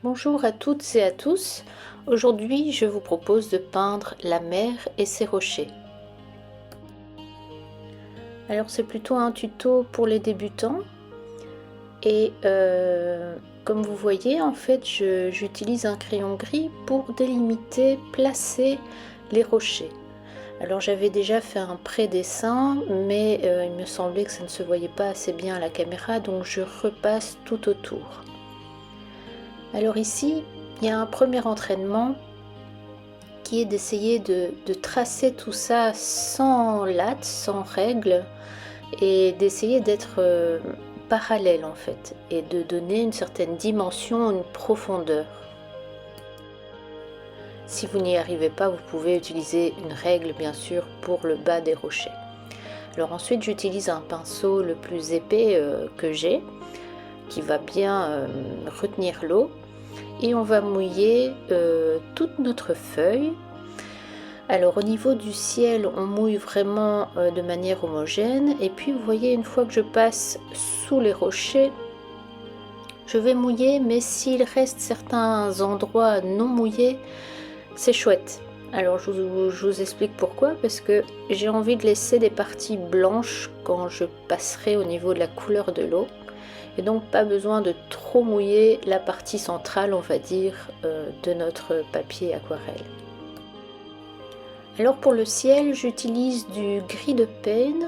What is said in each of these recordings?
Bonjour à toutes et à tous. Aujourd'hui, je vous propose de peindre la mer et ses rochers. Alors, c'est plutôt un tuto pour les débutants. Et comme vous voyez, en fait, j'utilise un crayon gris pour délimiter, placer les rochers. Alors, j'avais déjà fait un pré-dessin, mais il me semblait que ça ne se voyait pas assez bien à la caméra, donc je repasse tout autour. Alors ici, il y a un premier entraînement qui est d'essayer de tracer tout ça sans latte, sans règle, et d'essayer d'être parallèle en fait, et de donner une certaine dimension, une profondeur. Si vous n'y arrivez pas, vous pouvez utiliser une règle bien sûr pour le bas des rochers. Alors ensuite, j'utilise un pinceau le plus épais que j'ai, qui va bien retenir l'eau. Et on va mouiller toute notre feuille. Alors au niveau du ciel, on mouille vraiment de manière homogène. Et puis vous voyez, une fois que je passe sous les rochers, je vais mouiller, mais s'il reste certains endroits non mouillés, c'est chouette. Alors je vous explique pourquoi, parce que j'ai envie de laisser des parties blanches quand je passerai au niveau de la couleur de l'eau. Et donc pas besoin de trop mouiller la partie centrale, on va dire, de notre papier aquarelle. Alors pour le ciel, j'utilise du gris de Payne,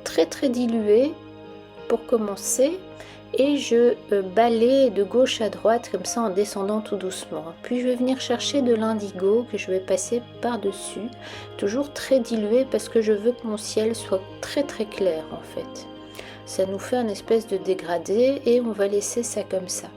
très dilué pour commencer, et je balaye de gauche à droite comme ça en descendant tout doucement. Puis je vais venir chercher de l'indigo que je vais passer par-dessus, toujours très dilué parce que je veux que mon ciel soit très clair en fait. Ça nous fait un espèce de dégradé et on va laisser ça comme ça.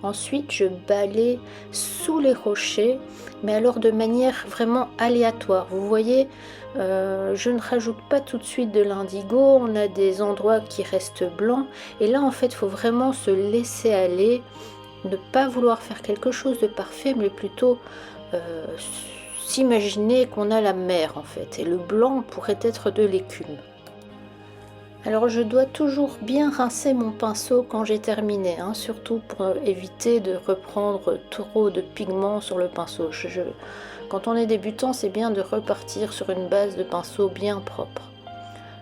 Ensuite, je balaye sous les rochers, mais alors de manière vraiment aléatoire. Vous voyez, je ne rajoute pas tout de suite de l'indigo. On a des endroits qui restent blancs. Et là, en fait, il faut vraiment se laisser aller, ne pas vouloir faire quelque chose de parfait, mais plutôt s'imaginer qu'on a la mer, en fait. Et le blanc pourrait être de l'écume. Alors je dois toujours bien rincer mon pinceau quand j'ai terminé, hein, surtout pour éviter de reprendre trop de pigments sur le pinceau. Quand on est débutant, c'est bien de repartir sur une base de pinceau bien propre.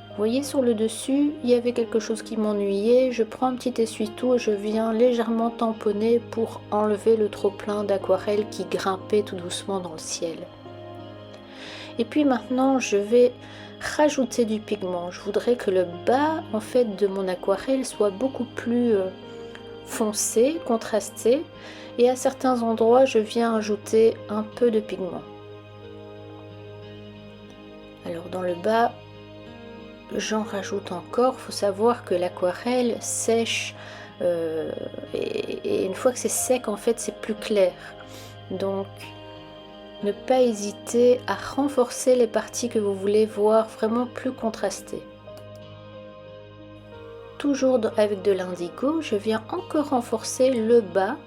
Vous voyez sur le dessus, il y avait quelque chose qui m'ennuyait. Je prends un petit essuie-tout et je viens légèrement tamponner pour enlever le trop-plein d'aquarelle qui grimpait tout doucement dans le ciel. Et puis maintenant, je vais rajouter du pigment. Je voudrais que le bas en fait de mon aquarelle soit beaucoup plus foncé, contrasté, et à certains endroits je viens ajouter un peu de pigment. Alors dans le bas j'en rajoute encore. Il faut savoir que l'aquarelle sèche et une fois que c'est sec en fait c'est plus clair, donc ne pas hésiter à renforcer les parties que vous voulez voir vraiment plus contrastées. Toujours avec de l'indigo, je viens encore renforcer le bas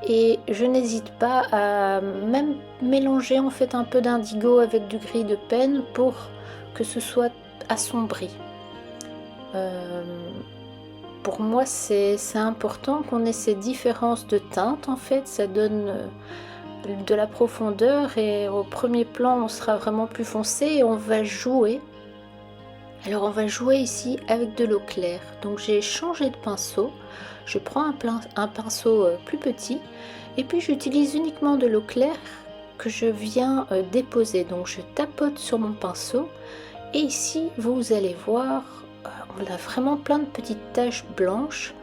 et je n'hésite pas à même mélanger en fait un peu d'indigo avec du gris de Payne pour que ce soit assombri. Pour moi c'est important qu'on ait ces différences de teintes, en fait ça donne de la profondeur et au premier plan on sera vraiment plus foncé et on va jouer. Alors on va jouer ici avec de l'eau claire, donc j'ai changé de pinceau, je prends un pinceau plus petit et puis j'utilise uniquement de l'eau claire que je viens déposer, donc je tapote sur mon pinceau et ici vous allez voir on a vraiment plein de petites taches blanches.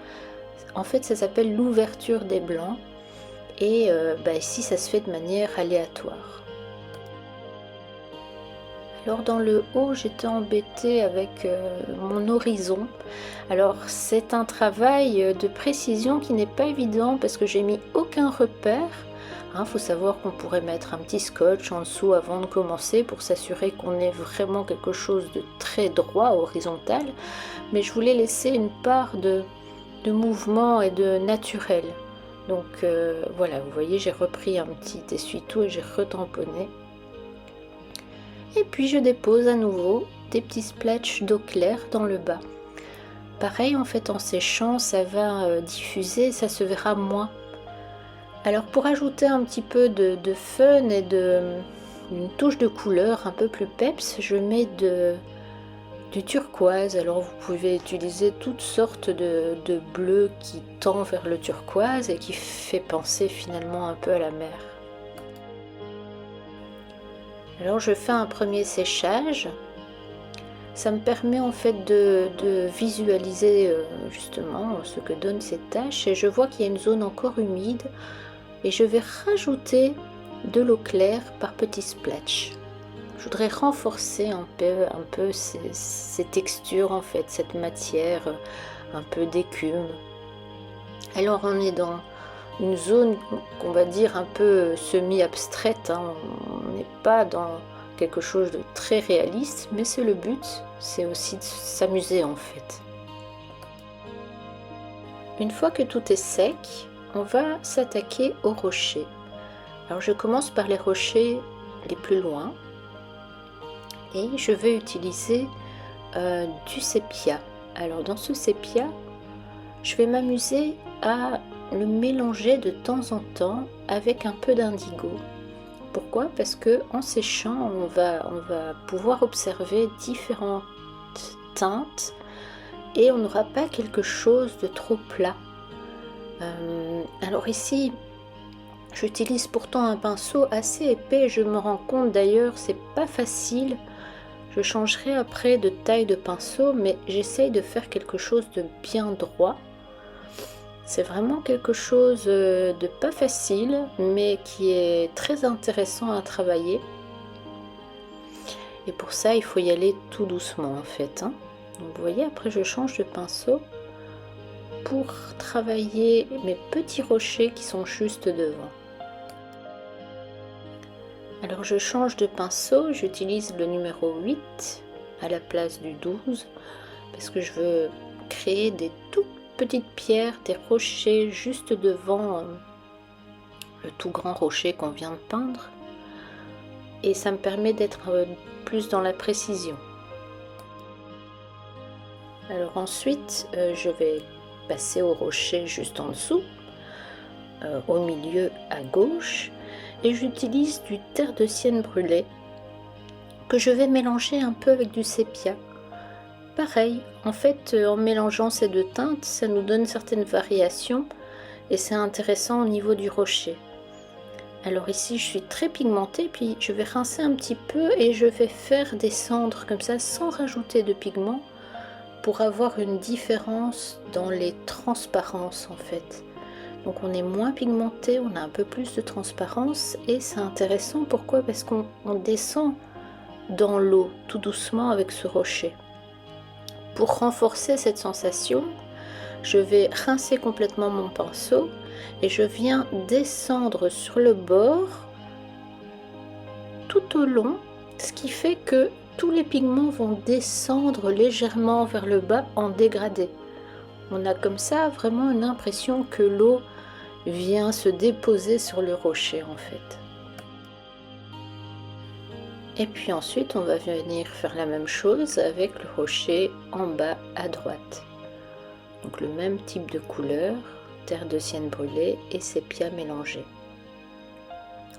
En fait ça s'appelle l'ouverture des blancs. Et ici ça se fait de manière aléatoire. Alors dans le haut j'étais embêtée avec mon horizon. Alors c'est un travail de précision qui n'est pas évident parce que j'ai mis aucun repère. Faut savoir qu'on pourrait mettre un petit scotch en dessous avant de commencer pour s'assurer qu'on ait vraiment quelque chose de très droit, horizontal. Mais je voulais laisser une part de mouvement et de naturel. Donc voilà, vous voyez, j'ai repris un petit essuie-tout et j'ai retamponné. Et puis je dépose à nouveau des petits splatchs d'eau claire dans le bas. Pareil, en fait, en séchant, ça va diffuser, ça se verra moins. Alors pour ajouter un petit peu de fun et une touche de couleur un peu plus peps, je mets du turquoise. Alors vous pouvez utiliser toutes sortes de bleu qui tend vers le turquoise et qui fait penser finalement un peu à la mer. Alors je fais un premier séchage. Ça me permet en fait de visualiser justement ce que donnent ces taches, et je vois qu'il y a une zone encore humide et je vais rajouter de l'eau claire par petits splatchs. Je voudrais renforcer un peu ces textures en fait, cette matière un peu d'écume. Alors on est dans une zone qu'on va dire un peu semi-abstraite, hein. On n'est pas dans quelque chose de très réaliste, mais c'est le but, c'est aussi de s'amuser en fait. Une fois que tout est sec, on va s'attaquer aux rochers. Alors je commence par les rochers les plus loin et je vais utiliser du sépia. Alors dans ce sépia, je vais m'amuser à le mélanger de temps en temps avec un peu d'indigo. Pourquoi? Parce que en séchant, on va pouvoir observer différentes teintes et on n'aura pas quelque chose de trop plat. Alors ici, j'utilise pourtant un pinceau assez épais. Je me rends compte d'ailleurs, c'est pas facile. Je changerai après de taille de pinceau, mais j'essaye de faire quelque chose de bien droit. C'est vraiment quelque chose de pas facile, mais qui est très intéressant à travailler. Et pour ça, il faut y aller tout doucement en fait, hein. Donc vous voyez, après je change de pinceau pour travailler mes petits rochers qui sont juste devant. Alors je change de pinceau, j'utilise le numéro 8 à la place du 12 parce que je veux créer des toutes petites pierres, des rochers juste devant le tout grand rocher qu'on vient de peindre, et ça me permet d'être plus dans la précision. Alors ensuite je vais passer au rocher juste en dessous, au milieu à gauche, et j'utilise du terre de sienne brûlée que je vais mélanger un peu avec du sépia. Pareil, en fait, en mélangeant ces deux teintes, ça nous donne certaines variations et c'est intéressant au niveau du rocher. Alors ici, je suis très pigmentée, puis je vais rincer un petit peu et je vais faire descendre comme ça sans rajouter de pigment pour avoir une différence dans les transparences en fait. Donc on est moins pigmenté, on a un peu plus de transparence et c'est intéressant. Pourquoi? Parce qu'on descend dans l'eau tout doucement avec ce rocher. Pour renforcer cette sensation, je vais rincer complètement mon pinceau et je viens descendre sur le bord tout au long, ce qui fait que tous les pigments vont descendre légèrement vers le bas en dégradé. On a comme ça vraiment une impression que l'eau vient se déposer sur le rocher en fait. Et puis ensuite on va venir faire la même chose avec le rocher en bas à droite. Donc le même type de couleur, terre de sienne brûlée et sépia mélangé.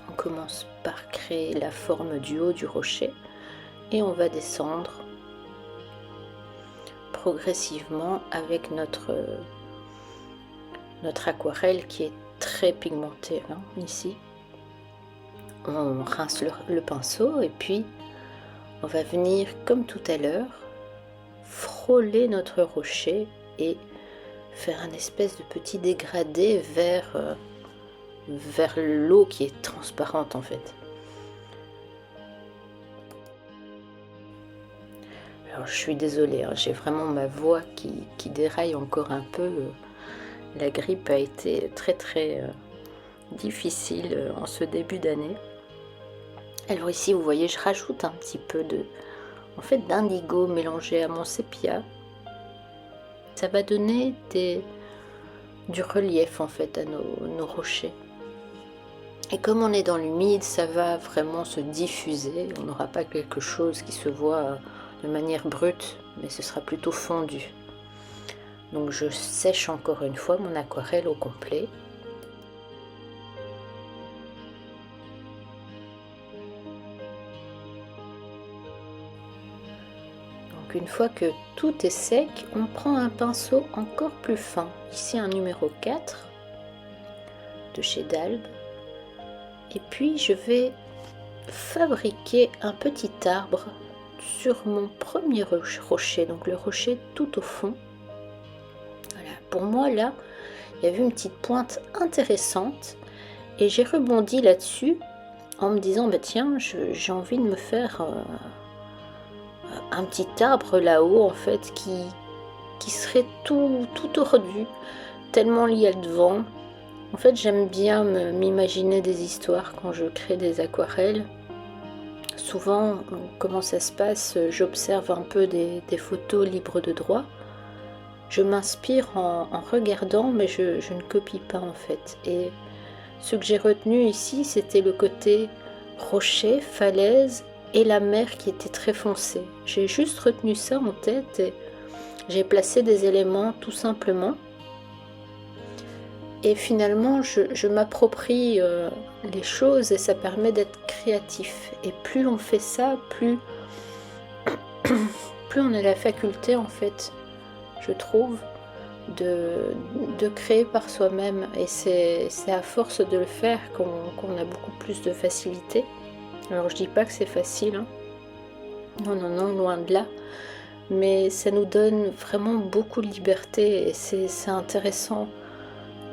On commence par créer la forme du haut du rocher et on va descendre progressivement avec notre aquarelle qui est très pigmentée hein, ici. On rince le pinceau et puis on va venir comme tout à l'heure frôler notre rocher et faire un espèce de petit dégradé vers l'eau qui est transparente en fait. Alors je suis désolée, hein, j'ai vraiment ma voix qui déraille encore un peu. La grippe a été très difficile en ce début d'année. Alors ici vous voyez, je rajoute un petit peu d'indigo mélangé à mon sépia. Ça va donner du relief en fait à nos rochers. Et comme on est dans l'humide, ça va vraiment se diffuser. On n'aura pas quelque chose qui se voit de manière brute, mais ce sera plutôt fondu. Donc je sèche encore une fois mon aquarelle au complet. Donc une fois que tout est sec, on prend un pinceau encore plus fin. Ici un numéro 4 de chez Dalbe. Et puis je vais fabriquer un petit arbre sur mon premier rocher, donc le rocher tout au fond. Voilà. Pour moi là, il y avait une petite pointe intéressante et j'ai rebondi là-dessus en me disant bah tiens, j'ai envie de me faire un petit arbre là-haut en fait qui serait tout tordu tellement il y a de vent. En fait j'aime bien m'imaginer des histoires quand je crée des aquarelles. Souvent comment ça se passe, j'observe un peu des photos libres de droit. Je m'inspire en regardant mais je ne copie pas en fait. Et ce que j'ai retenu ici c'était le côté rocher, falaise et la mer qui était très foncée. J'ai juste retenu ça en tête et j'ai placé des éléments tout simplement. Et finalement, je m'approprie les choses et ça permet d'être créatif. Et plus on fait ça, plus on a la faculté en fait, je trouve, de créer par soi-même. Et c'est à force de le faire qu'on a beaucoup plus de facilité. Alors je dis pas que c'est facile, hein. Non, non, non, loin de là. Mais ça nous donne vraiment beaucoup de liberté et c'est intéressant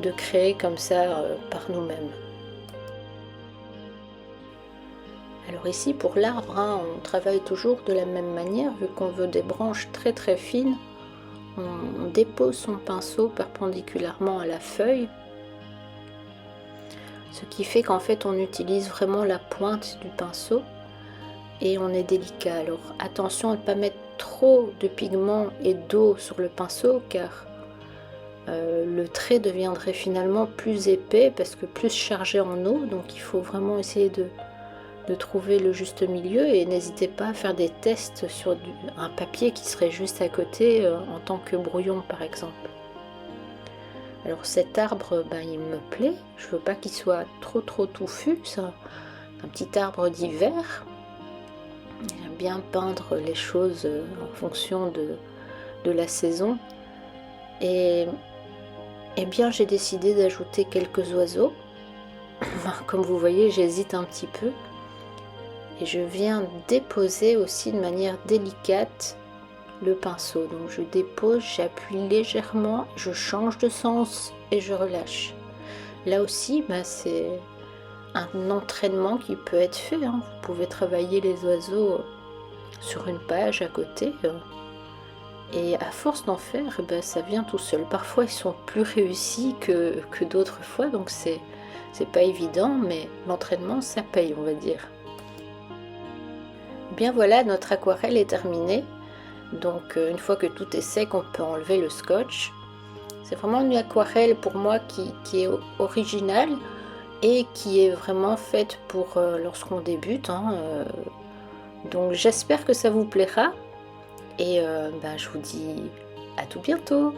de créer comme ça par nous-mêmes. Alors ici pour l'arbre, hein, on travaille toujours de la même manière, vu qu'on veut des branches très très fines. On dépose son pinceau perpendiculairement à la feuille. Ce qui fait qu'en fait on utilise vraiment la pointe du pinceau et on est délicat. Alors attention à ne pas mettre trop de pigments et d'eau sur le pinceau car le trait deviendrait finalement plus épais parce que plus chargé en eau. Donc il faut vraiment essayer de trouver le juste milieu et n'hésitez pas à faire des tests sur un papier qui serait juste à côté en tant que brouillon par exemple. Alors cet arbre, il me plaît, je veux pas qu'il soit trop touffu, c'est un petit arbre d'hiver. J'aime bien peindre les choses en fonction de la saison. Et bien j'ai décidé d'ajouter quelques oiseaux. Comme vous voyez, j'hésite un petit peu. Et je viens déposer aussi de manière délicate le pinceau. Donc je dépose, j'appuie légèrement, je change de sens et je relâche. Là aussi, c'est un entraînement qui peut être fait, hein. Vous pouvez travailler les oiseaux sur une page à côté. Et à force d'en faire, ça vient tout seul. Parfois ils sont plus réussis que d'autres fois, donc c'est pas évident, mais l'entraînement ça paye, on va dire. Bien voilà, notre aquarelle est terminée. Donc une fois que tout est sec, on peut enlever le scotch. C'est vraiment une aquarelle pour moi qui est originale et qui est vraiment faite pour lorsqu'on débute, hein. Donc j'espère que ça vous plaira et je vous dis à tout bientôt.